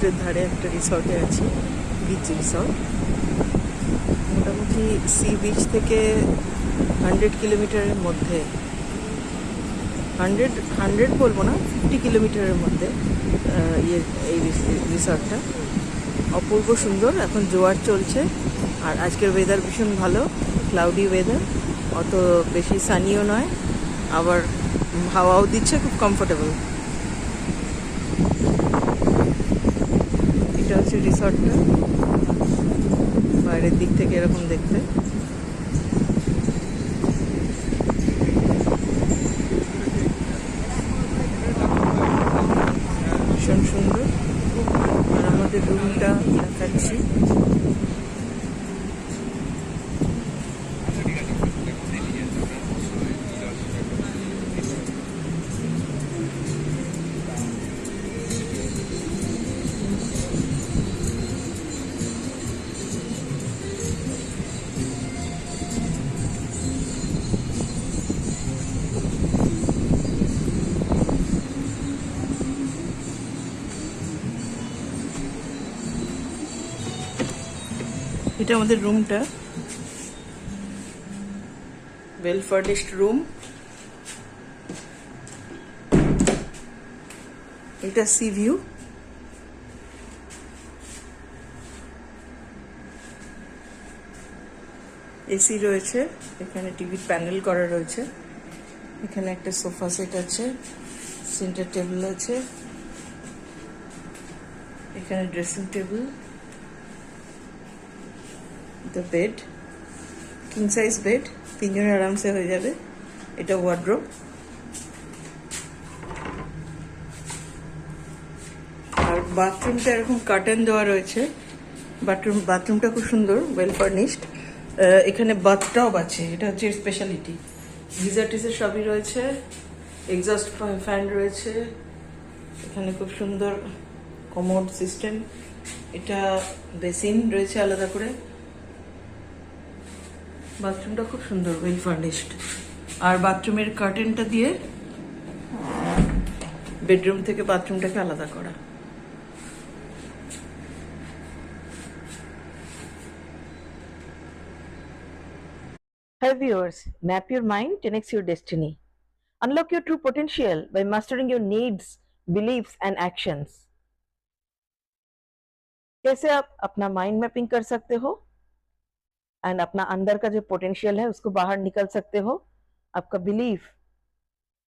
সমুদ্রের ধারে একটা রিসর্টে আছি, বিচ রিসর্ট। মোটামুটি সি বিচ থেকে 100 কিলোমিটারের মধ্যে, হান্ড্রেড বলবো না, 50 কিলোমিটারের মধ্যে এই রিসর্টটা। অপূর্ব সুন্দর। এখন জোয়ার চলছে আর আজকের ওয়েদার ভীষণ ভালো, ক্লাউডি ওয়েদার, অত বেশি সানিও নয়, আবার হাওয়াও দিচ্ছে, খুব কমফোর্টেবল। এটা হচ্ছে রিসর্টটা, বাইরের দিক থেকে এরকম দেখতে। ভীষণ সুন্দর। আর আমাদের রুমটা দেখাচ্ছি। এটা আমাদের রুমটা, ওয়েল ফার্নিশড রুম। এটা সি ভিউ। এসি রয়েছে, এখানে টিভি প্যানেল করা রয়েছে, এখানে একটা সোফা সেট আছে, সেন্টার টেবিল আছে, এখানে dressing table, the bed, king size bed, তিনজনের আরামসে হয়ে যাবে। এটা ওয়ার্ড্রোব। আর বাথরুমটা এরকম কার্টেন দেওয়া রয়েছে। বাথরুমটা খুব সুন্দর, ওয়েল ফার্নিশড। এখানে বাথটাব আছে, এটা হচ্ছে স্পেশালিটি। গিজার টিজার সবই রয়েছে, এক্সস্ট ফ্যান রয়েছে, এখানে খুব সুন্দর কমোড সিস্টেম। এটা বেসিন রয়েছে আলাদা করে। বাথরুমটা খুব সুন্দর, ওয়েল ফার্নিশড। আর বাথরুমের কার্টেনটা দিয়ে বেডরুম থেকে বাথরুমটাকে আলাদা করা। Hi viewers, nap your mind, 10x your destiny. Unlock your true potential by mastering your needs, beliefs and actions. कैसे आप अपना माइंड मैपिंग कर सकते हो एंड अपना अंदर का जो पोटेंशियल है उसको बाहर निकल सकते हो, आपका बिलीफ